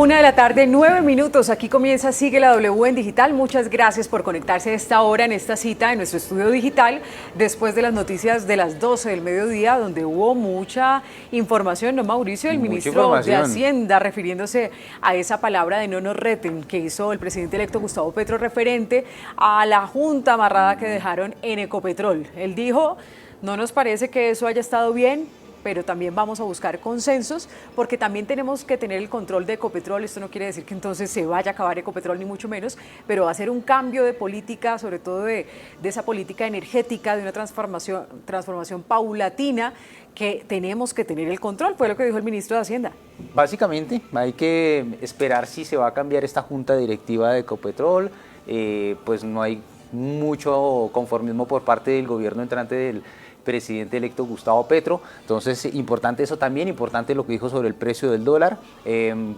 1 de la tarde, 9 minutos. Aquí comienza Sigue la W en Digital. Muchas gracias por conectarse a esta hora en esta cita en nuestro estudio digital, después de las noticias de las 12 del mediodía, donde hubo mucha información, ¿no, Mauricio? El ministro de Hacienda, refiriéndose a esa palabra de no nos reten que hizo el presidente electo Gustavo Petro referente a la junta amarrada que dejaron en Ecopetrol. Él dijo, no nos parece que eso haya estado bien, pero también vamos a buscar consensos, porque también tenemos que tener el control de Ecopetrol. Esto no quiere decir que entonces se vaya a acabar Ecopetrol, ni mucho menos, pero va a ser un cambio de política, sobre todo de esa política energética, de una transformación paulatina, que tenemos que tener el control, fue lo que dijo el ministro de Hacienda. Básicamente, hay que esperar si se va a cambiar esta junta directiva de Ecopetrol. Pues no hay mucho conformismo por parte del gobierno entrante del presidente electo Gustavo Petro. Entonces, importante eso también, importante lo que dijo sobre el precio del dólar.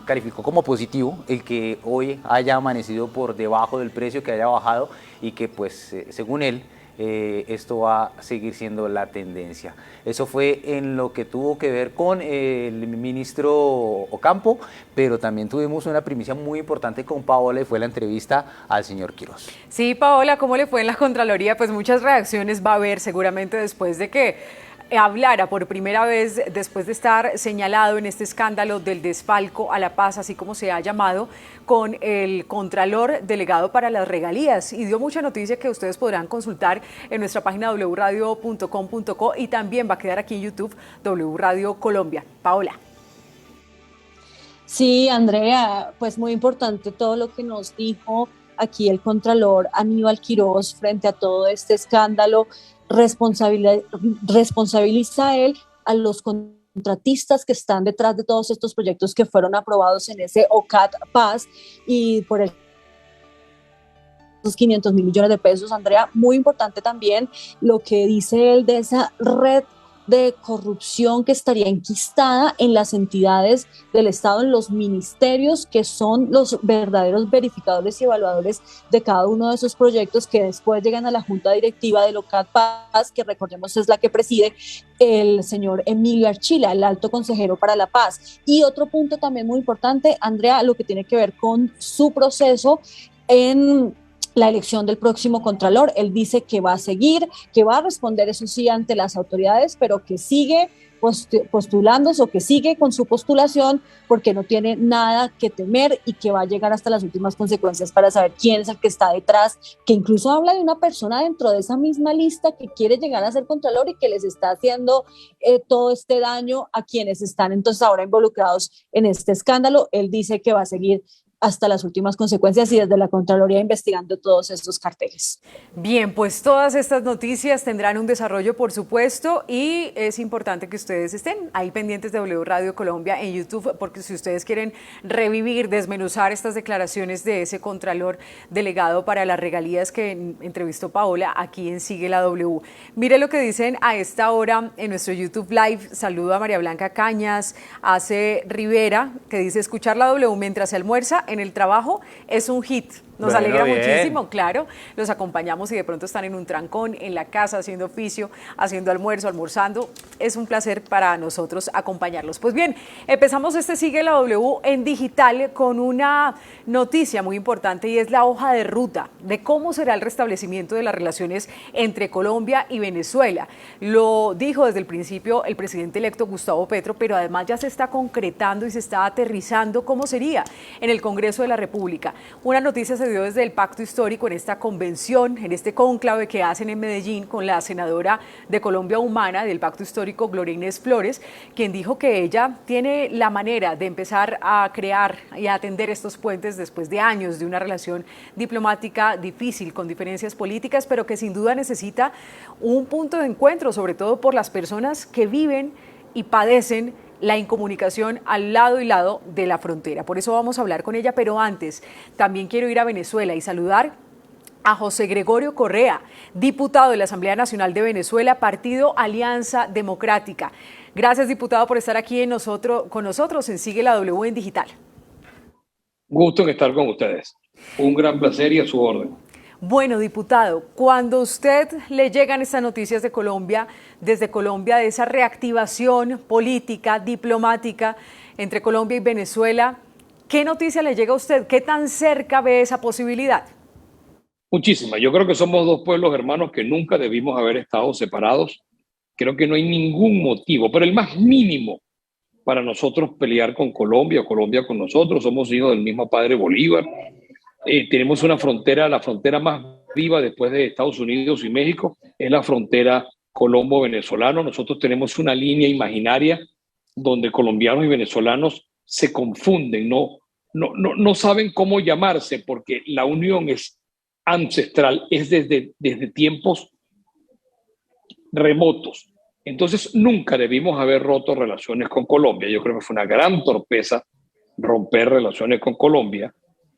Calificó como positivo el que hoy haya amanecido por debajo del precio, que haya bajado y que, pues, según él, esto va a seguir siendo la tendencia. Eso fue en lo que tuvo que ver con el ministro Ocampo, pero también tuvimos una primicia muy importante con Paola, y fue la entrevista al señor Quirós. Sí, Paola, ¿cómo le fue en la Contraloría? Pues muchas reacciones va a haber seguramente después de que hablara por primera vez, después de estar señalado en este escándalo del desfalco a La Paz, así como se ha llamado, con el Contralor delegado para las regalías, y dio mucha noticia que ustedes podrán consultar en nuestra página wradio.com.co, y también va a quedar aquí en YouTube W Radio Colombia. Paola. Sí, Andrea, pues muy importante todo lo que nos dijo aquí el Contralor Aníbal Quirós frente a todo este escándalo. Responsabiliza a él a los contratistas que están detrás de todos estos proyectos que fueron aprobados en ese OCAT Paz, y por esos 500 mil millones de pesos, Andrea. Muy importante también lo que dice él de esa red de corrupción que estaría enquistada en las entidades del Estado, en los ministerios, que son los verdaderos verificadores y evaluadores de cada uno de esos proyectos, que después llegan a la junta directiva del OCAT Paz, que recordemos es la que preside el señor Emilio Archila, el alto consejero para la paz. Y otro punto también muy importante, Andrea, lo que tiene que ver con su proceso en la elección del próximo Contralor. Él dice que va a seguir, que va a responder, eso sí, ante las autoridades, pero que sigue postulándose, o que sigue con su postulación, porque no tiene nada que temer y que va a llegar hasta las últimas consecuencias para saber quién es el que está detrás, que incluso habla de una persona dentro de esa misma lista que quiere llegar a ser Contralor y que les está haciendo todo este daño a quienes están entonces ahora involucrados en este escándalo. Él dice que va a seguir hasta las últimas consecuencias, y desde la Contraloría investigando todos estos carteles. Bien, pues todas estas noticias tendrán un desarrollo, por supuesto, y es importante que ustedes estén ahí pendientes de W Radio Colombia en YouTube, porque si ustedes quieren revivir, desmenuzar estas declaraciones de ese Contralor delegado para las regalías que entrevistó Paola aquí en Sigue la W. Mire lo que dicen a esta hora en nuestro YouTube Live. Saludo a María Blanca Cañas, hace Rivera, que dice: escuchar la W mientras se almuerza en el trabajo es un hit. Nos alegra muchísimo, claro, los acompañamos y de pronto están en un trancón, en la casa, haciendo oficio, haciendo almuerzo, almorzando. Es un placer para nosotros acompañarlos. Pues bien, empezamos este Sigue la W en digital con una noticia muy importante, y es la hoja de ruta de cómo será el restablecimiento de las relaciones entre Colombia y Venezuela. Lo dijo desde el principio el presidente electo Gustavo Petro, pero además ya se está concretando y se está aterrizando cómo sería en el Congreso de la República. Una noticia se dio desde el Pacto Histórico en esta convención, en este cónclave que hacen en Medellín con la senadora de Colombia Humana del Pacto Histórico, Gloria Inés Flores, quien dijo que ella tiene la manera de empezar a crear y a atender estos puentes después de años de una relación diplomática difícil, con diferencias políticas, pero que sin duda necesita un punto de encuentro, sobre todo por las personas que viven y padecen la incomunicación al lado y lado de la frontera. Por eso vamos a hablar con ella, pero antes también quiero ir a Venezuela y saludar a José Gregorio Correa, diputado de la Asamblea Nacional de Venezuela, Partido Alianza Democrática. Gracias, diputado, por estar aquí con nosotros en Sigue la W en Digital. Gusto en estar con ustedes. Un gran placer y a su orden. Bueno, diputado, cuando a usted le llegan estas noticias de Colombia, desde Colombia, de esa reactivación política, diplomática entre Colombia y Venezuela, ¿Qué noticia le llega a usted? ¿Qué tan cerca ve esa posibilidad? Muchísimas. Yo creo que somos dos pueblos hermanos que nunca debimos haber estado separados. Creo que no hay ningún motivo, pero el más mínimo para nosotros pelear con Colombia o Colombia con nosotros. Somos hijos del mismo padre Bolívar. Tenemos una frontera, la frontera más viva después de Estados Unidos y México, es la frontera colombo-venezolano. Nosotros tenemos una línea imaginaria donde colombianos y venezolanos se confunden, no saben cómo llamarse porque la unión es ancestral, es desde tiempos remotos. Entonces nunca debimos haber roto relaciones con Colombia. Yo creo que fue una gran torpeza romper relaciones con Colombia,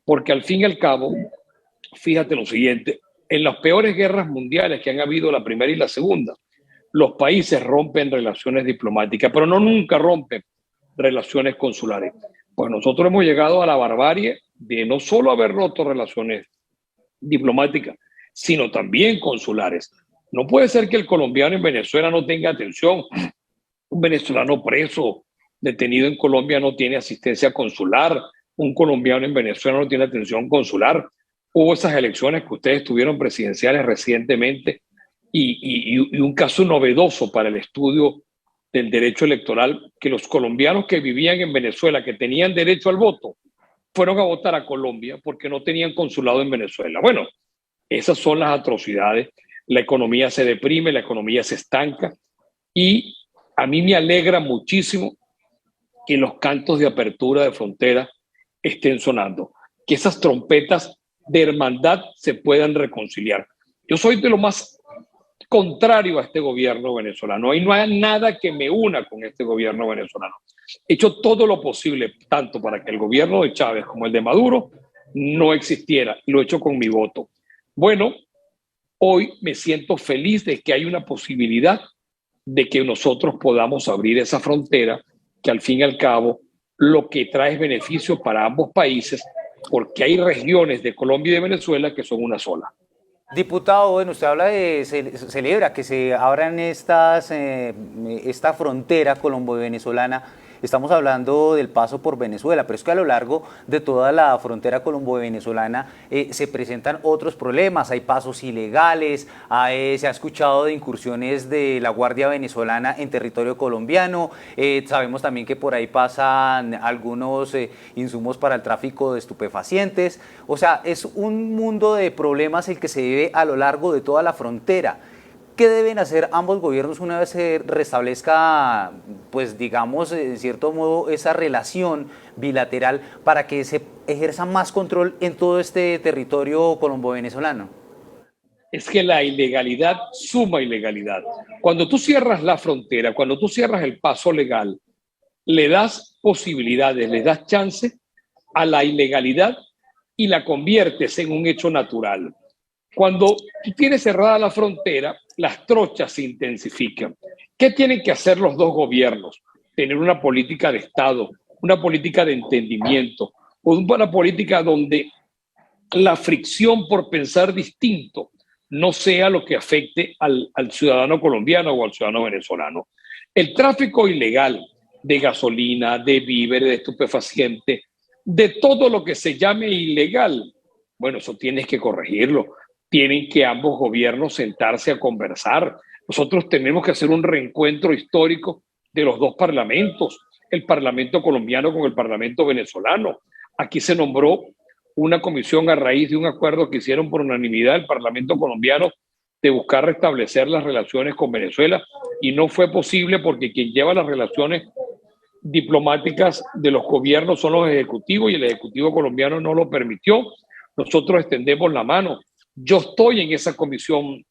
porque al fin y al cabo, fíjate lo siguiente, en las peores guerras mundiales que han habido, la primera y la segunda, los países rompen relaciones diplomáticas, pero no nunca rompen relaciones consulares. Pues nosotros hemos llegado a la barbarie de no solo haber roto relaciones diplomáticas, sino también consulares. No puede ser que el colombiano en Venezuela no tenga atención. Un venezolano preso, detenido en Colombia, no tiene asistencia consular. Un colombiano en Venezuela no tiene atención consular. Hubo esas elecciones que ustedes tuvieron presidenciales recientemente y un caso novedoso para el estudio del derecho electoral, que los colombianos que vivían en Venezuela, que tenían derecho al voto, fueron a votar a Colombia porque no tenían consulado en Venezuela. Bueno, esas son las atrocidades. La economía se deprime, la economía se estanca y a mí me alegra muchísimo que los cantos de apertura de frontera estén sonando, que esas trompetas de hermandad se puedan reconciliar. Yo soy de lo más contrario a este gobierno venezolano y no hay nada que me una con este gobierno venezolano. He hecho todo lo posible, tanto para que el gobierno de Chávez como el de Maduro no existiera, y lo he hecho con mi voto. Bueno, hoy me siento feliz de que hay una posibilidad de que nosotros podamos abrir esa frontera, que al fin y al cabo lo que trae es beneficio para ambos países, porque hay regiones de Colombia y de Venezuela que son una sola. Diputado, bueno, usted habla de, celebra que se abran esta frontera colombo-venezolana. Estamos hablando del paso por Venezuela, pero es que a lo largo de toda la frontera colombo-venezolana se presentan otros problemas, hay pasos ilegales, se ha escuchado de incursiones de la Guardia Venezolana en territorio colombiano, sabemos también que por ahí pasan algunos insumos para el tráfico de estupefacientes, o sea, es un mundo de problemas el que se vive a lo largo de toda la frontera. ¿Qué deben hacer ambos gobiernos una vez se restablezca, pues digamos, en cierto modo, esa relación bilateral para que se ejerza más control en todo este territorio colombo-venezolano? Es que la ilegalidad suma ilegalidad. Cuando tú cierras la frontera, cuando tú cierras el paso legal, le das posibilidades, le das chance a la ilegalidad y la conviertes en un hecho natural. Cuando tú tienes cerrada la frontera, las trochas se intensifican. ¿Qué tienen que hacer los dos gobiernos? Tener una política de Estado, una política de entendimiento, una política donde la fricción por pensar distinto no sea lo que afecte al ciudadano colombiano o al ciudadano venezolano. El tráfico ilegal de gasolina, de víveres, de estupefacientes, de todo lo que se llame ilegal, bueno, eso tienes que corregirlo. Tienen que ambos gobiernos sentarse a conversar. Nosotros tenemos que hacer un reencuentro histórico de los dos parlamentos, el Parlamento colombiano con el Parlamento venezolano. Aquí se nombró una comisión a raíz de un acuerdo que hicieron por unanimidad el Parlamento colombiano de buscar restablecer las relaciones con Venezuela y no fue posible porque quien lleva las relaciones diplomáticas de los gobiernos son los ejecutivos y el ejecutivo colombiano no lo permitió. Nosotros extendemos la mano. Yo estoy en esa comisión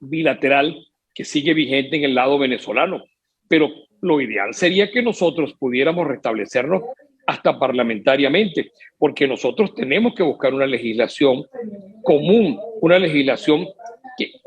bilateral que sigue vigente en el lado venezolano, pero lo ideal sería que nosotros pudiéramos restablecernos hasta parlamentariamente, porque nosotros tenemos que buscar una legislación común, una legislación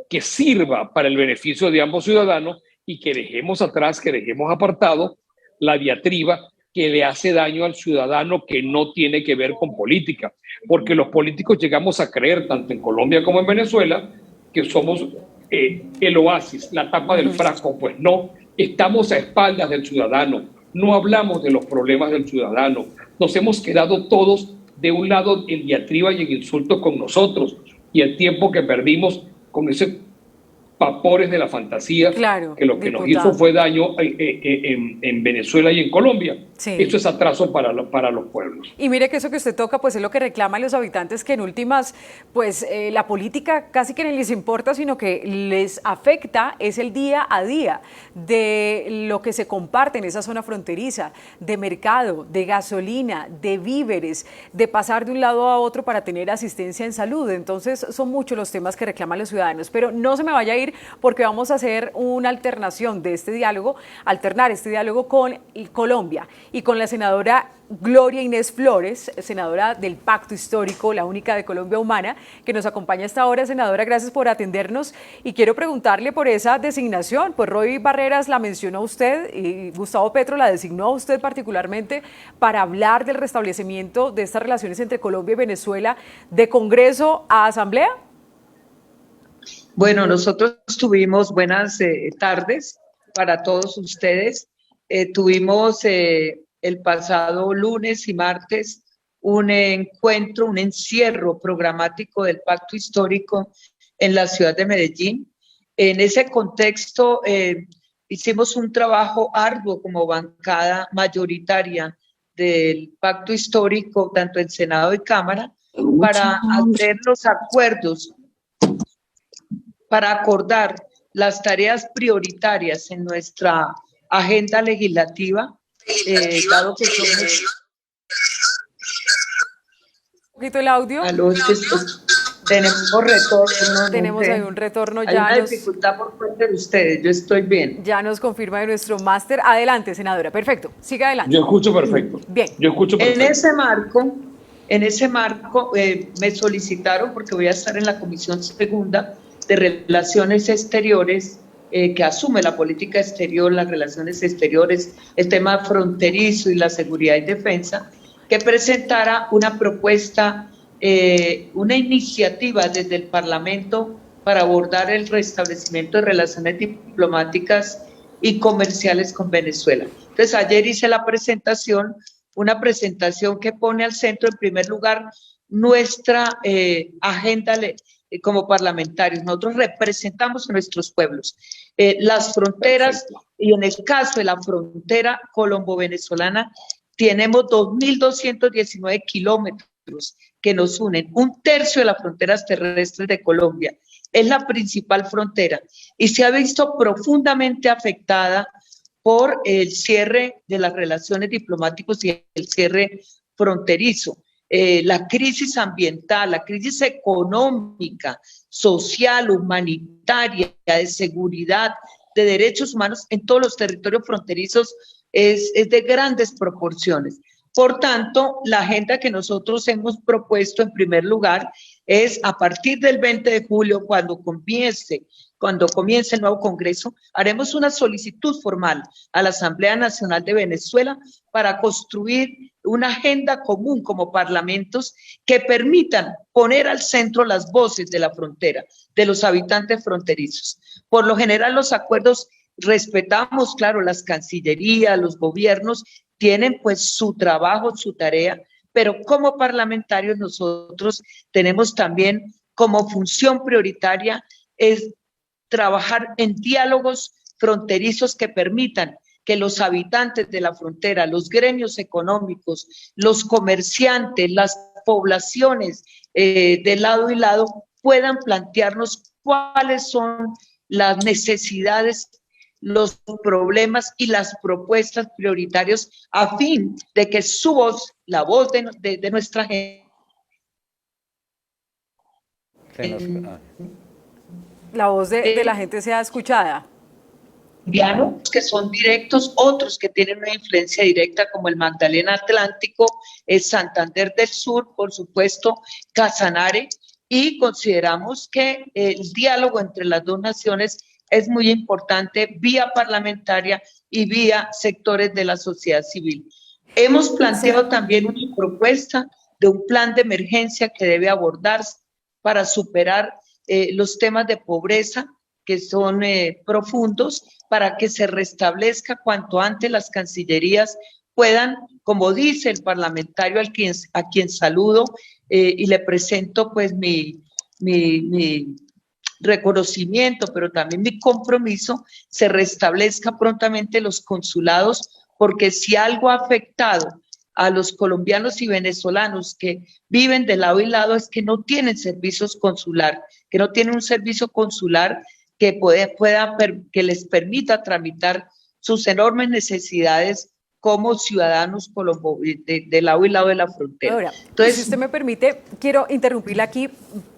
que sirva para el beneficio de ambos ciudadanos y que dejemos atrás, que dejemos apartado la diatriba que le hace daño al ciudadano que no tiene que ver con política, porque los políticos llegamos a creer, tanto en Colombia como en Venezuela, que somos el oasis, la tapa del frasco. Pues no, estamos a espaldas del ciudadano, no hablamos de los problemas del ciudadano, nos hemos quedado todos de un lado en diatriba y en insultos con nosotros, y el tiempo que perdimos con ese vapores de la fantasía, Claro, que lo que nos diputado. hizo fue daño en Venezuela y en Colombia. Sí. Esto es atraso para los pueblos. Y mire que eso que usted toca, pues es lo que reclaman los habitantes, que en últimas, pues la política casi que ni les importa, sino que les afecta es el día a día de lo que se comparte en esa zona fronteriza, de mercado, de gasolina, de víveres, de pasar de un lado a otro para tener asistencia en salud. Entonces son muchos los temas que reclaman los ciudadanos, pero no se me vaya a ir porque vamos a hacer una alternación de este diálogo, alternar este diálogo con Colombia y con la senadora Gloria Inés Flores, senadora del Pacto Histórico, la única de Colombia Humana, que nos acompaña hasta ahora. Senadora, gracias por atendernos y quiero preguntarle por esa designación. Pues Roy Barreras la mencionó a usted y Gustavo Petro la designó a usted particularmente para hablar del restablecimiento de estas relaciones entre Colombia y Venezuela, de Congreso a Asamblea. Bueno, nosotros tuvimos buenas tardes para todos ustedes. Tuvimos el pasado lunes y martes un encuentro, un encierro programático del Pacto Histórico en la ciudad de Medellín. En ese contexto hicimos un trabajo arduo como bancada mayoritaria del Pacto Histórico, tanto en Senado y Cámara, para hacer los acuerdos, para acordar las tareas prioritarias en nuestra agenda legislativa, dado que somos... Un poquito el audio. Tenemos retorno. Tenemos ahí un retorno. Hay una dificultad por parte de ustedes, yo estoy bien. Ya nos confirma de nuestro máster. Adelante, senadora, perfecto, siga adelante. Yo escucho perfecto. Bien. Yo escucho perfecto. En ese marco me solicitaron, porque voy a estar en la Comisión Segunda de Relaciones Exteriores, que asume la política exterior, las relaciones exteriores, el tema fronterizo y la seguridad y defensa, que presentara una propuesta, una iniciativa desde el Parlamento para abordar el restablecimiento de relaciones diplomáticas y comerciales con Venezuela. Entonces, ayer hice la presentación, una presentación que pone al centro, en primer lugar, nuestra agenda como parlamentarios. Nosotros representamos a nuestros pueblos. Las fronteras, y en el caso de la frontera colombo-venezolana, tenemos 2.219 kilómetros que nos unen. Un tercio de las fronteras terrestres de Colombia es la principal frontera y se ha visto profundamente afectada por el cierre de las relaciones diplomáticas y el cierre fronterizo. La crisis ambiental, la crisis económica, social, humanitaria, de seguridad, de derechos humanos en todos los territorios fronterizos es de grandes proporciones. Por tanto, la agenda que nosotros hemos propuesto en primer lugar es a partir del 20 de julio, cuando comience el nuevo Congreso, haremos una solicitud formal a la Asamblea Nacional de Venezuela para construir una agenda común como parlamentos que permitan poner al centro las voces de la frontera, de los habitantes fronterizos. Por lo general, los acuerdos respetamos, claro, las cancillerías, los gobiernos tienen pues su trabajo, su tarea, pero como parlamentarios nosotros tenemos también como función prioritaria es trabajar en diálogos fronterizos que permitan que los habitantes de la frontera, los gremios económicos, los comerciantes, las poblaciones de lado y lado puedan plantearnos cuáles son las necesidades, los problemas y las propuestas prioritarias a fin de que su voz, la voz de nuestra gente, la voz de la gente sea escuchada. Que son directos, otros que tienen una influencia directa como el Magdalena Atlántico, el Santander del Sur, por supuesto, Casanare, y consideramos que el diálogo entre las dos naciones es muy importante vía parlamentaria y vía sectores de la sociedad civil. Hemos planteado también una propuesta de un plan de emergencia que debe abordarse para superar los temas de pobreza que son profundos, para que se restablezca cuanto antes las cancillerías puedan, como dice el parlamentario a quien saludo y le presento pues mi reconocimiento, pero también mi compromiso, se restablezca prontamente los consulados, porque si algo ha afectado a los colombianos y venezolanos que viven de lado y lado es que no tienen servicios consular, que no tienen un servicio consular que que les permita tramitar sus enormes necesidades como ciudadanos de lado y lado de la frontera. Ahora, entonces, si usted me permite, quiero interrumpirla aquí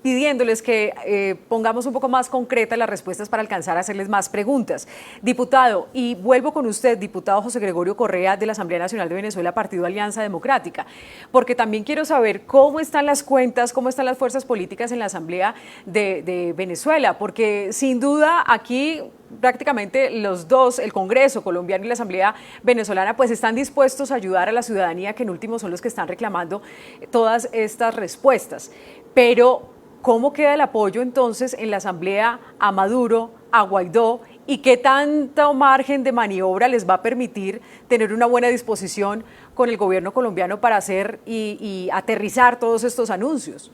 pidiéndoles que pongamos un poco más concretas las respuestas para alcanzar a hacerles más preguntas. Diputado, y vuelvo con usted, diputado José Gregorio Correa de la Asamblea Nacional de Venezuela, Partido Alianza Democrática, porque también quiero saber cómo están las cuentas, cómo están las fuerzas políticas en la Asamblea de Venezuela, porque sin duda aquí prácticamente los dos, el Congreso colombiano y la Asamblea venezolana, pues están dispuestos a ayudar a la ciudadanía, que en último son los que están reclamando todas estas respuestas. Pero, ¿cómo queda el apoyo entonces en la Asamblea a Maduro, a Guaidó, y qué tanto margen de maniobra les va a permitir tener una buena disposición con el gobierno colombiano para hacer y aterrizar todos estos anuncios?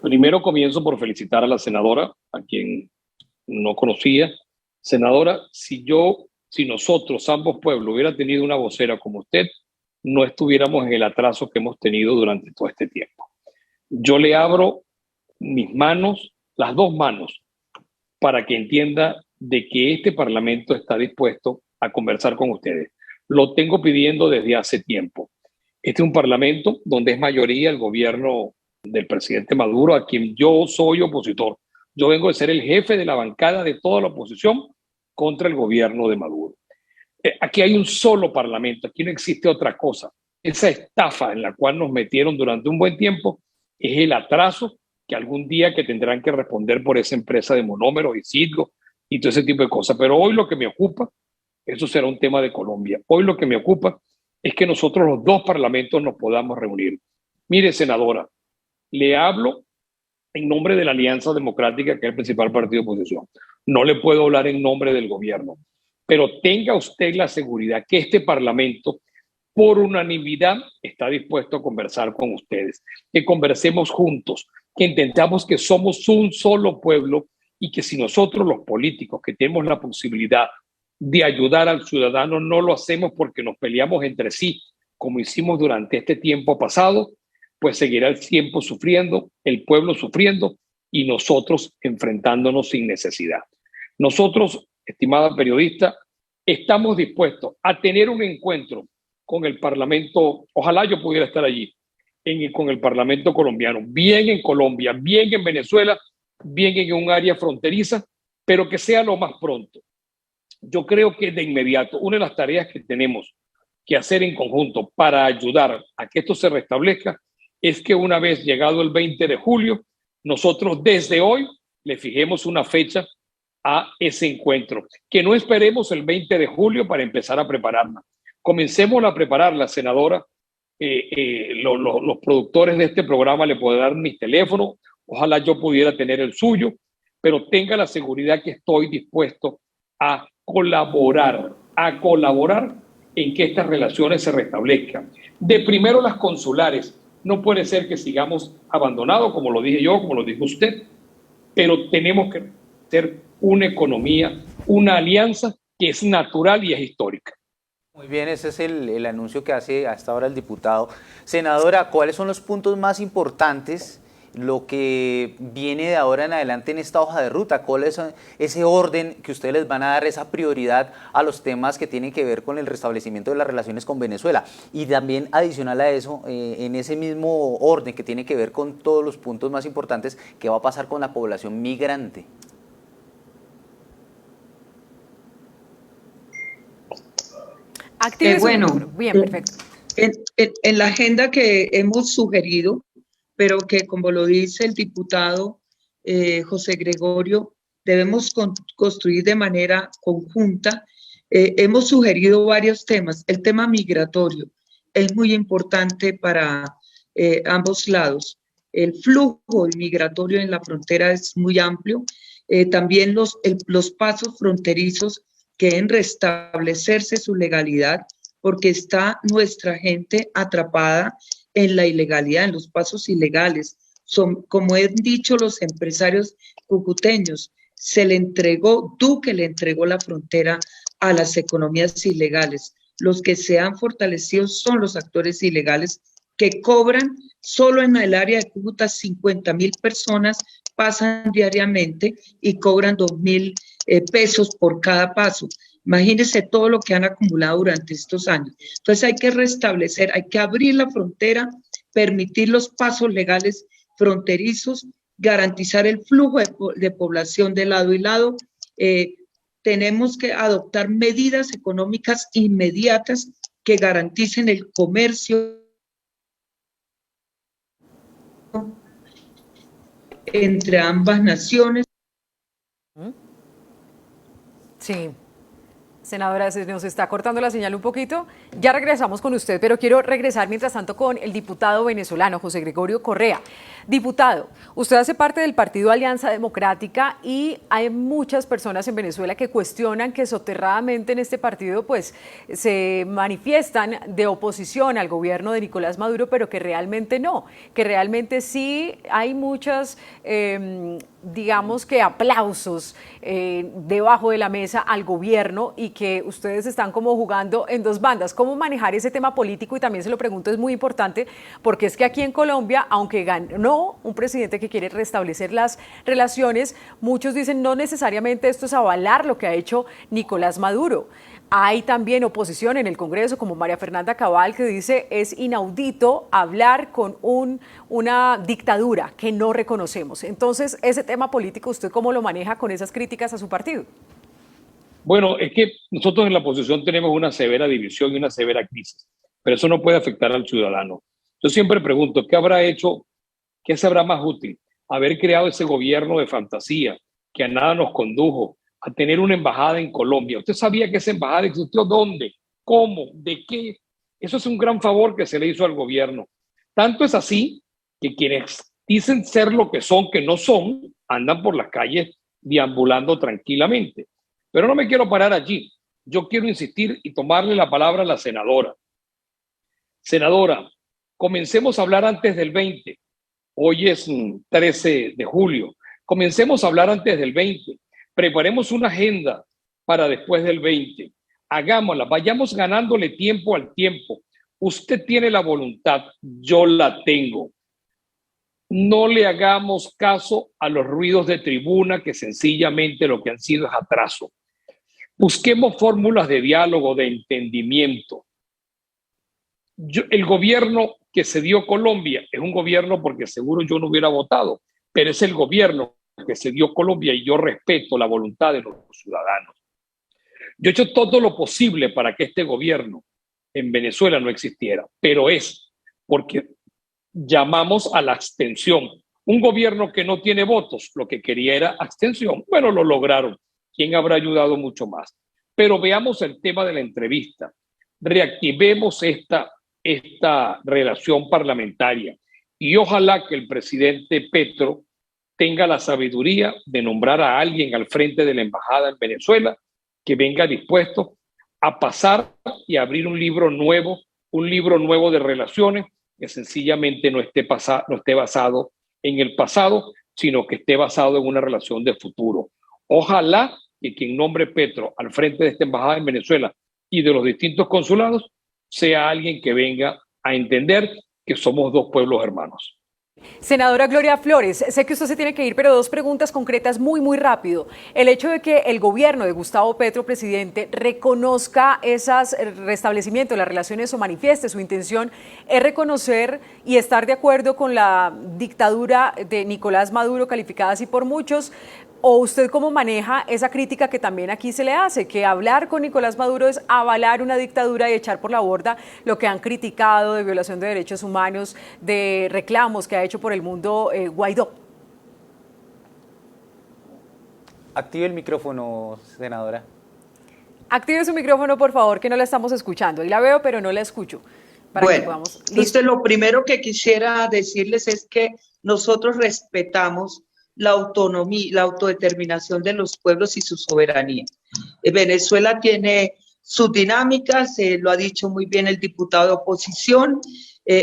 Primero comienzo por felicitar a la senadora, a quien no conocía. Senadora, si nosotros, ambos pueblos, hubiera tenido una vocera como usted, no estuviéramos en el atraso que hemos tenido durante todo este tiempo. Yo le abro mis manos, las dos manos, para que entienda de que este Parlamento está dispuesto a conversar con ustedes. Lo tengo pidiendo desde hace tiempo. Este es un Parlamento donde es mayoría el gobierno del presidente Maduro, a quien yo soy opositor. Yo vengo de ser el jefe de la bancada de toda la oposición contra el gobierno de Maduro. Aquí hay un solo parlamento, aquí no existe otra cosa. Esa estafa en la cual nos metieron durante un buen tiempo es el atraso que algún día que tendrán que responder por esa empresa de monómeros y Citgo y todo ese tipo de cosas. Pero hoy lo que me ocupa, eso será un tema de Colombia. Hoy lo que me ocupa es que nosotros los dos parlamentos nos podamos reunir. Mire, senadora, le hablo en nombre de la Alianza Democrática, que es el principal partido de oposición. No le puedo hablar en nombre del gobierno, pero tenga usted la seguridad que este Parlamento, por unanimidad, está dispuesto a conversar con ustedes, que conversemos juntos, que intentamos que somos un solo pueblo y que si nosotros los políticos que tenemos la posibilidad de ayudar al ciudadano no lo hacemos porque nos peleamos entre sí, como hicimos durante este tiempo pasado, pues seguirá el tiempo sufriendo, el pueblo sufriendo y nosotros enfrentándonos sin necesidad. Nosotros, estimada periodista, estamos dispuestos a tener un encuentro con el Parlamento, ojalá yo pudiera estar allí, con el Parlamento colombiano, bien en Colombia, bien en Venezuela, bien en un área fronteriza, pero que sea lo más pronto. Yo creo que de inmediato, una de las tareas que tenemos que hacer en conjunto para ayudar a que esto se restablezca es que una vez llegado el 20 de julio, nosotros desde hoy le fijemos una fecha a ese encuentro. Que no esperemos el 20 de julio para empezar a prepararla. Comencemos a prepararla, senadora. Los productores de este programa le pueden dar mis teléfonos. Ojalá yo pudiera tener el suyo, pero tenga la seguridad que estoy dispuesto a colaborar en que estas relaciones se restablezcan. De primero las consulares. No puede ser que sigamos abandonados, como lo dije yo, como lo dijo usted, pero tenemos que ser una economía, una alianza que es natural y es histórica. Muy bien, ese es el anuncio que hace hasta ahora el diputado. Senadora, ¿cuáles son los puntos más importantes, lo que viene de ahora en adelante en esta hoja de ruta? ¿Cuál es ese orden que ustedes les van a dar, esa prioridad a los temas que tienen que ver con el restablecimiento de las relaciones con Venezuela? Y también adicional a eso, en ese mismo orden que tiene que ver con todos los puntos más importantes, ¿qué va a pasar con la población migrante? Bueno, bien, perfecto. En la agenda que hemos sugerido, pero que como lo dice el diputado José Gregorio, debemos construir de manera conjunta. Hemos sugerido varios temas. El tema migratorio es muy importante para ambos lados. El flujo migratorio en la frontera es muy amplio. También los pasos fronterizos que deben restablecerse su legalidad porque está nuestra gente atrapada en la ilegalidad, en los pasos ilegales. Como han dicho los empresarios cucuteños, Duque le entregó la frontera a las economías ilegales. Los que se han fortalecido son los actores ilegales que cobran solo en el área de Cúcuta 50.000 personas pasan diariamente y cobran 2.000 pesos por cada paso. Imagínense todo lo que han acumulado durante estos años. Entonces hay que restablecer, hay que abrir la frontera, permitir los pasos legales fronterizos, garantizar el flujo de población de lado y lado. Tenemos que adoptar medidas económicas inmediatas que garanticen el comercio entre ambas naciones. Sí. Senadora, se nos está cortando la señal un poquito. Ya regresamos con usted, pero quiero regresar mientras tanto con el diputado venezolano José Gregorio Correa. Diputado, usted hace parte del partido Alianza Democrática y hay muchas personas en Venezuela que cuestionan que soterradamente en este partido pues se manifiestan de oposición al gobierno de Nicolás Maduro, pero que realmente no, que realmente sí hay muchas, digamos que aplausos debajo de la mesa al gobierno y que ustedes están como jugando en dos bandas. ¿Cómo manejar ese tema político? Y también se lo pregunto, es muy importante, porque es que aquí en Colombia, aunque ganó un presidente que quiere restablecer las relaciones, muchos dicen no necesariamente esto es avalar lo que ha hecho Nicolás Maduro. Hay también oposición en el Congreso, como María Fernanda Cabal, que dice es inaudito hablar con una dictadura que no reconocemos. Entonces, ese tema político, ¿usted cómo lo maneja con esas críticas a su partido? Bueno, es que nosotros en la oposición tenemos una severa división y una severa crisis, pero eso no puede afectar al ciudadano. Yo siempre pregunto, ¿qué habrá hecho, qué se habrá más útil? Haber creado ese gobierno de fantasía que a nada nos condujo, a tener una embajada en Colombia. ¿Usted sabía que esa embajada existió? ¿Dónde? ¿Cómo? ¿De qué? Eso es un gran favor que se le hizo al gobierno. Tanto es así que quienes dicen ser lo que son, que no son, andan por las calles deambulando tranquilamente. Pero no me quiero parar allí. Yo quiero insistir y tomarle la palabra a la senadora. Senadora, comencemos a hablar antes del 20. Hoy es 13 de julio. Comencemos a hablar antes del 20. Preparemos una agenda para después del 20. Hagámosla, vayamos ganándole tiempo al tiempo. Usted tiene la voluntad, yo la tengo. No le hagamos caso a los ruidos de tribuna que sencillamente lo que han sido es atraso. Busquemos fórmulas de diálogo, de entendimiento. El gobierno que se dio Colombia es un gobierno porque seguro yo no hubiera votado, pero es el gobierno que se dio Colombia y yo respeto la voluntad de los ciudadanos. Yo he hecho todo lo posible para que este gobierno en Venezuela no existiera, pero es porque llamamos a la abstención. Un gobierno que no tiene votos, lo que quería era abstención. Bueno, lo lograron. ¿Quién habrá ayudado mucho más? Pero veamos el tema de la entrevista. Reactivemos esta relación parlamentaria y ojalá que el presidente Petro tenga la sabiduría de nombrar a alguien al frente de la embajada en Venezuela que venga dispuesto a pasar y abrir un libro nuevo de relaciones que sencillamente no esté basado en el pasado, sino que esté basado en una relación de futuro. Ojalá que quien nombre Petro al frente de esta embajada en Venezuela y de los distintos consulados sea alguien que venga a entender que somos dos pueblos hermanos. Senadora Gloria Flores, sé que usted se tiene que ir, pero dos preguntas concretas muy rápido. El hecho de que el gobierno de Gustavo Petro, presidente, reconozca esos restablecimientos de las relaciones o manifieste su intención, ¿es reconocer y estar de acuerdo con la dictadura de Nicolás Maduro, calificada así por muchos? ¿O usted cómo maneja esa crítica que también aquí se le hace, que hablar con Nicolás Maduro es avalar una dictadura y echar por la borda lo que han criticado de violación de derechos humanos, de reclamos que ha hecho por el mundo Guaidó? Active el micrófono, senadora. Active su micrófono, por favor, que no la estamos escuchando. Y la veo, pero no la escucho. Bueno, entonces lo primero que quisiera decirles es que nosotros respetamos la autonomía, la autodeterminación de los pueblos y su soberanía. Venezuela tiene sus dinámicas, lo ha dicho muy bien el diputado de oposición,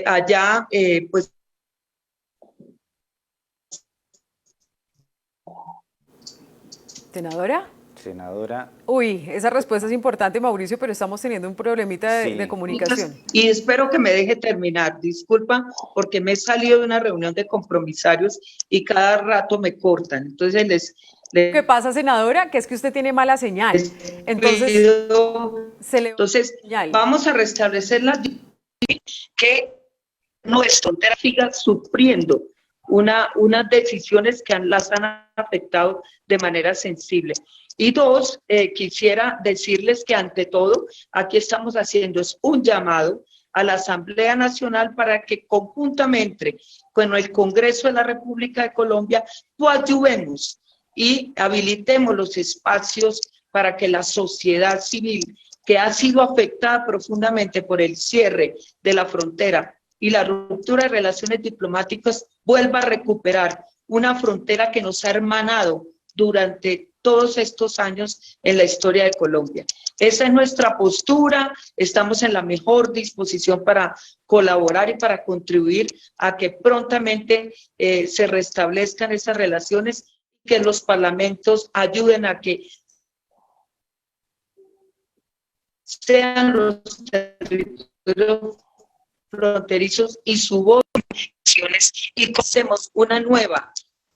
allá pues... Senadora. Senadora. Uy, esa respuesta es importante, Mauricio, pero estamos teniendo un problemita de comunicación. Y espero que me deje terminar. Disculpa, porque me he salido de una reunión de compromisarios y cada rato me cortan. Entonces, ¿Qué pasa, senadora? Que es que usted tiene mala señal. Entonces, vamos a restablecer la que nuestra frontera siga sufriendo unas decisiones que las han afectado de manera sensible. Y dos, quisiera decirles que ante todo, aquí estamos haciendo es un llamado a la Asamblea Nacional para que conjuntamente con el Congreso de la República de Colombia coadyuvemos y habilitemos los espacios para que la sociedad civil, que ha sido afectada profundamente por el cierre de la frontera y la ruptura de relaciones diplomáticas, vuelva a recuperar una frontera que nos ha hermanado durante todos estos años en la historia de Colombia. Esa es nuestra postura, estamos en la mejor disposición para colaborar y para contribuir a que prontamente se restablezcan esas relaciones, que los parlamentos ayuden a que sean los territorios fronterizos y su voz y comencemos una nueva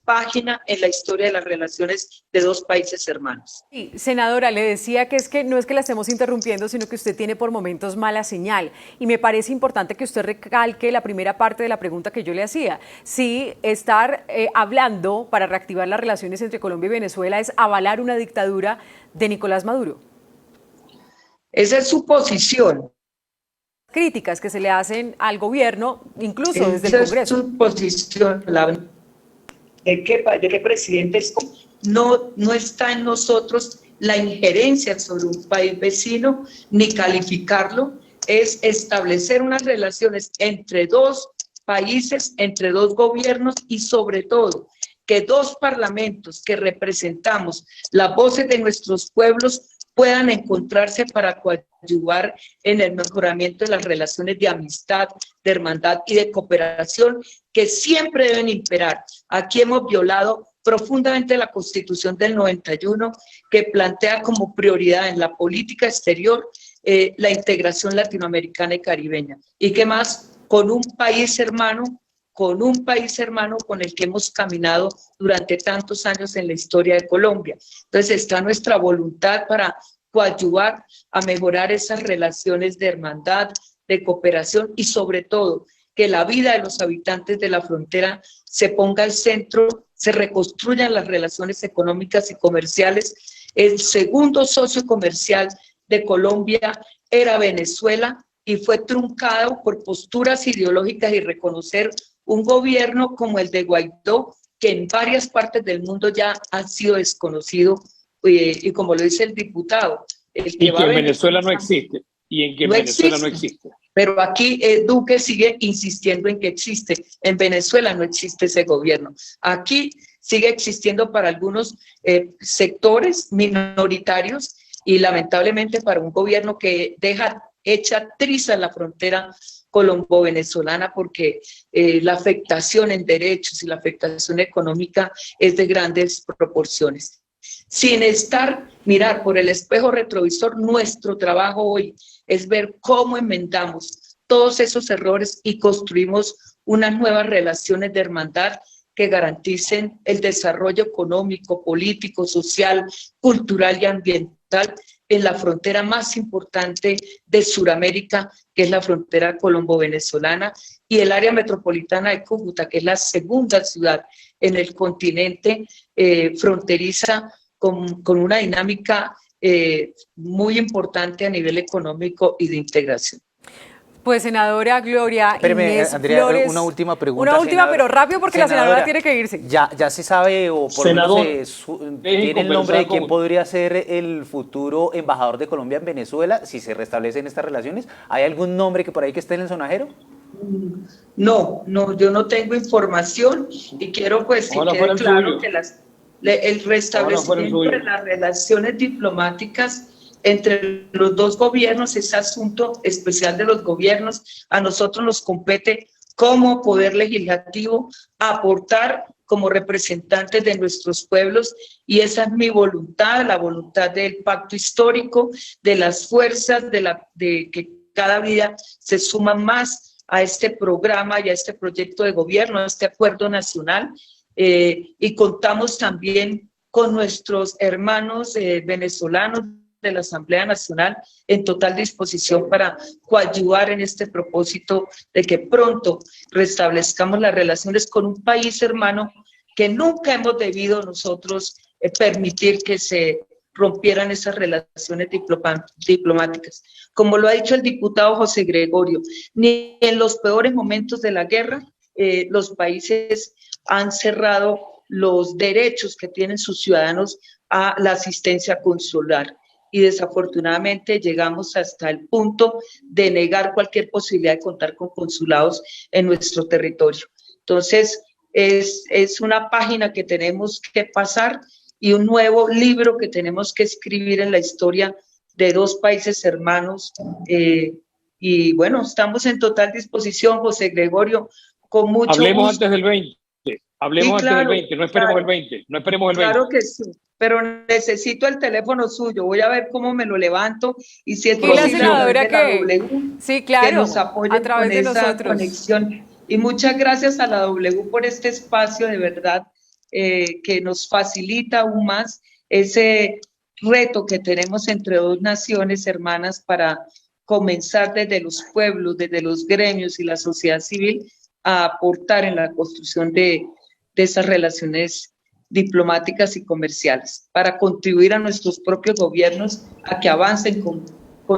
página en la historia de las relaciones de dos países hermanos. Sí, senadora, le decía que es que no es que la estemos interrumpiendo, sino que usted tiene por momentos mala señal. Y me parece importante que usted recalque la primera parte de la pregunta que yo le hacía. Si estar hablando para reactivar las relaciones entre Colombia y Venezuela es avalar una dictadura de Nicolás Maduro. Esa es su posición. Críticas que se le hacen al gobierno, incluso desde el Congreso. Esa es su posición, de qué presidentes no está en nosotros la injerencia sobre un país vecino ni calificarlo, es establecer unas relaciones entre dos países, entre dos gobiernos y sobre todo que dos parlamentos que representamos las voces de nuestros pueblos puedan encontrarse para coadyuvar en el mejoramiento de las relaciones de amistad, de hermandad y de cooperación que siempre deben imperar. Aquí hemos violado profundamente la Constitución del 91, que plantea como prioridad en la política exterior la integración latinoamericana y caribeña. ¿Y qué más? Con un país hermano con el que hemos caminado durante tantos años en la historia de Colombia. Entonces está nuestra voluntad para coadyuvar a mejorar esas relaciones de hermandad, de cooperación y sobre todo que la vida de los habitantes de la frontera se ponga al centro, se reconstruyan las relaciones económicas y comerciales. El segundo socio comercial de Colombia era Venezuela y fue truncado por posturas ideológicas y reconocer un gobierno como el de Guaidó, que en varias partes del mundo ya ha sido desconocido, y como lo dice el diputado. Y que en Venezuela no existe. Y en que en Venezuela no existe. Pero aquí Duque sigue insistiendo en que existe. En Venezuela no existe ese gobierno. Aquí sigue existiendo para algunos sectores minoritarios y lamentablemente para un gobierno que deja hecha triza la frontera colombo-venezolana porque la afectación en derechos y la afectación económica es de grandes proporciones. Sin mirar por el espejo retrovisor, nuestro trabajo hoy es ver cómo enmendamos todos esos errores y construimos unas nuevas relaciones de hermandad que garanticen el desarrollo económico, político, social, cultural y ambiental en la frontera más importante de Sudamérica, que es la frontera colombo-venezolana, y el área metropolitana de Cúcuta, que es la segunda ciudad en el continente fronteriza con una dinámica muy importante a nivel económico y de integración. Pues, senadora Gloria Inés Andrea, Flores, una última pregunta. Una última, pero rápido porque la senadora tiene que irse. Ya se sabe, o por lo menos tiene el nombre de quién podría ser el futuro embajador de Colombia en Venezuela, si se restablecen estas relaciones. ¿Hay algún nombre que por ahí que esté en el sonajero? No, yo no tengo información y quiero pues que quede claro que el restablecimiento de las relaciones diplomáticas entre los dos gobiernos, ese asunto especial de los gobiernos. A nosotros nos compete como poder legislativo aportar como representantes de nuestros pueblos, y esa es mi voluntad, la voluntad del pacto histórico, de las fuerzas, de que cada día se suman más a este programa y a este proyecto de gobierno, a este acuerdo nacional, y contamos también con nuestros hermanos venezolanos de la Asamblea Nacional en total disposición para coadyuvar en este propósito de que pronto restablezcamos las relaciones con un país hermano que nunca hemos debido nosotros permitir que se rompieran esas relaciones diplomáticas. Como lo ha dicho el diputado José Gregorio, ni en los peores momentos de la guerra los países han cerrado los derechos que tienen sus ciudadanos a la asistencia consular. Y desafortunadamente llegamos hasta el punto de negar cualquier posibilidad de contar con consulados en nuestro territorio. Entonces, es una página que tenemos que pasar y un nuevo libro que tenemos que escribir en la historia de dos países hermanos. Y bueno, estamos en total disposición, José Gregorio, con mucho Hablemos gusto. antes del 20. Hablemos Sí, antes del 20, no esperemos el 20, no esperemos el 20. Claro que sí, pero necesito el teléfono suyo. Voy a ver cómo me lo levanto y si es Y la posible a través senadora de la W, sí, claro, que nos apoyen a través con de esa nosotros. conexión. Y muchas gracias a la W por este espacio, de verdad, que nos facilita aún más ese reto que tenemos entre dos naciones hermanas para comenzar desde los pueblos, desde los gremios y la sociedad civil a aportar en la construcción de esas relaciones diplomáticas y comerciales, para contribuir a nuestros propios gobiernos a que avancen con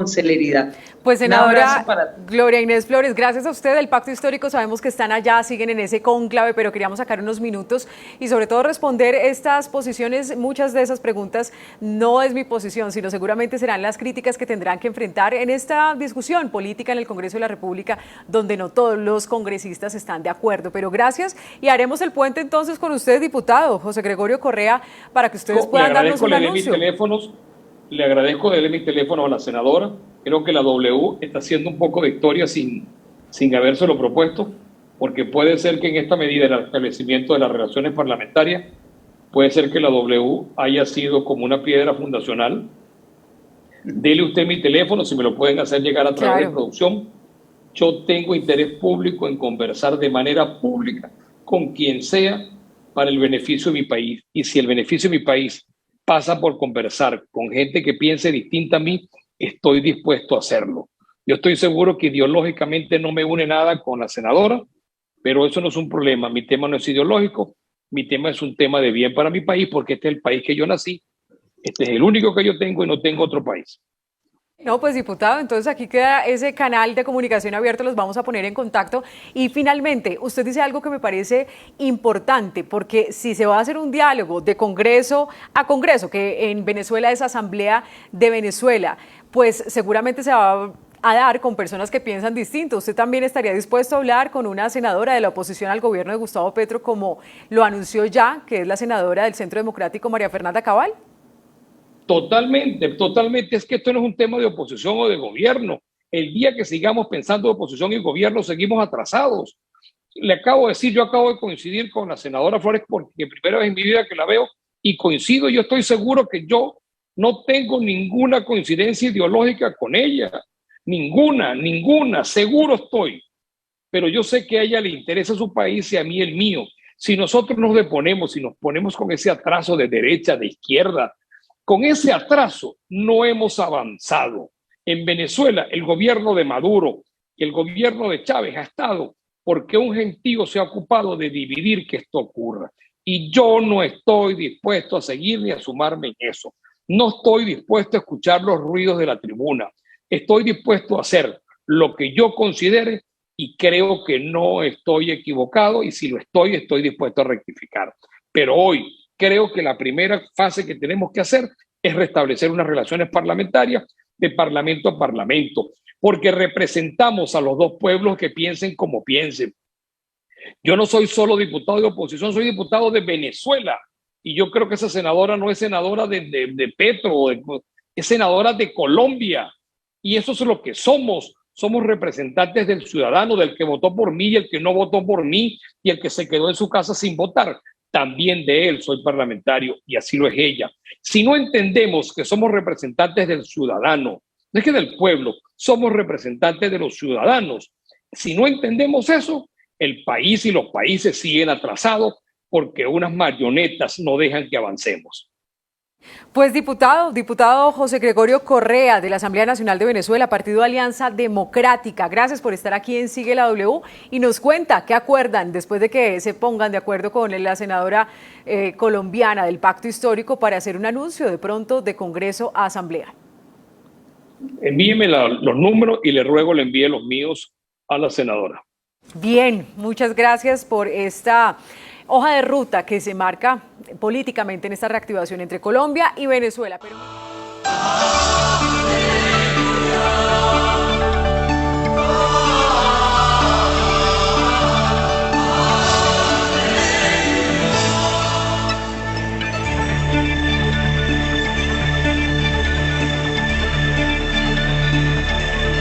celeridad. Pues senadora para... Gloria Inés Flores, gracias a usted. El Pacto Histórico, sabemos que están allá, siguen en ese cónclave, pero queríamos sacar unos minutos y sobre todo responder estas posiciones. Muchas de esas preguntas no es mi posición, sino seguramente serán las críticas que tendrán que enfrentar en esta discusión política en el Congreso de la República, donde no todos los congresistas están de acuerdo. Pero gracias, y haremos el puente entonces con usted, diputado José Gregorio Correa, para que ustedes puedan darnos un anuncio. Le agradezco darle mi teléfono a la senadora. Creo que la W está haciendo un poco de historia sin habérselo propuesto, porque puede ser que en esta medida del establecimiento de las relaciones parlamentarias, puede ser que la W haya sido como una piedra fundacional. Dele usted mi teléfono, si me lo pueden hacer llegar a través de producción. Yo tengo interés público en conversar de manera pública con quien sea para el beneficio de mi país. Y si el beneficio de mi país pasa por conversar con gente que piense distinta a mí, estoy dispuesto a hacerlo. Yo estoy seguro que ideológicamente no me une nada con la senadora, pero eso no es un problema. Mi tema no es ideológico, mi tema es un tema de bien para mi país, porque este es el país que yo nací, este es el único que yo tengo y no tengo otro país. No, pues diputado, entonces aquí queda ese canal de comunicación abierto, los vamos a poner en contacto. Y finalmente, usted dice algo que me parece importante, porque si se va a hacer un diálogo de Congreso a Congreso, que en Venezuela es Asamblea de Venezuela, pues seguramente se va a dar con personas que piensan distinto. ¿Usted también estaría dispuesto a hablar con una senadora de la oposición al gobierno de Gustavo Petro, como lo anunció ya, que es la senadora del Centro Democrático, María Fernanda Cabal? Totalmente, totalmente. Es que esto no es un tema de oposición o de gobierno. El día que sigamos pensando de oposición y gobierno, seguimos atrasados. Le acabo de decir, yo acabo de coincidir con la senadora Flores porque primera vez en mi vida que la veo y coincido. Yo estoy seguro que yo no tengo ninguna coincidencia ideológica con ella. Ninguna, seguro estoy. Pero yo sé que a ella le interesa su país y a mí el mío. Si nosotros nos deponemos, si nos ponemos con ese atraso de derecha, de izquierda, con ese atraso no hemos avanzado. En Venezuela, el gobierno de Maduro y el gobierno de Chávez ha estado porque un gentío se ha ocupado de dividir que esto ocurra. Y yo no estoy dispuesto a seguir ni a sumarme en eso. No estoy dispuesto a escuchar los ruidos de la tribuna. Estoy dispuesto a hacer lo que yo considere y creo que no estoy equivocado, y si lo estoy dispuesto a rectificar. Pero hoy creo que la primera fase que tenemos que hacer es restablecer unas relaciones parlamentarias de parlamento a parlamento, porque representamos a los dos pueblos que piensen como piensen. Yo no soy solo diputado de oposición, soy diputado de Venezuela, y yo creo que esa senadora no es senadora de Petro es senadora de Colombia. Y eso es lo que somos. Somos representantes del ciudadano, del que votó por mí y el que no votó por mí y el que se quedó en su casa sin votar. También de él soy parlamentario y así lo es ella. Si no entendemos que somos representantes del ciudadano, no es que del pueblo, somos representantes de los ciudadanos. Si no entendemos eso, el país y los países siguen atrasados porque unas marionetas no dejan que avancemos. Pues diputado José Gregorio Correa de la Asamblea Nacional de Venezuela, Partido Alianza Democrática, gracias por estar aquí en Sigue la W y nos cuenta qué acuerdan después de que se pongan de acuerdo con la senadora colombiana del Pacto Histórico para hacer un anuncio de pronto de Congreso a Asamblea. Envíeme los números y le ruego le envíe los míos a la senadora. Bien, muchas gracias por esta hoja de ruta que se marca políticamente en esta reactivación entre Colombia y Venezuela. Pero...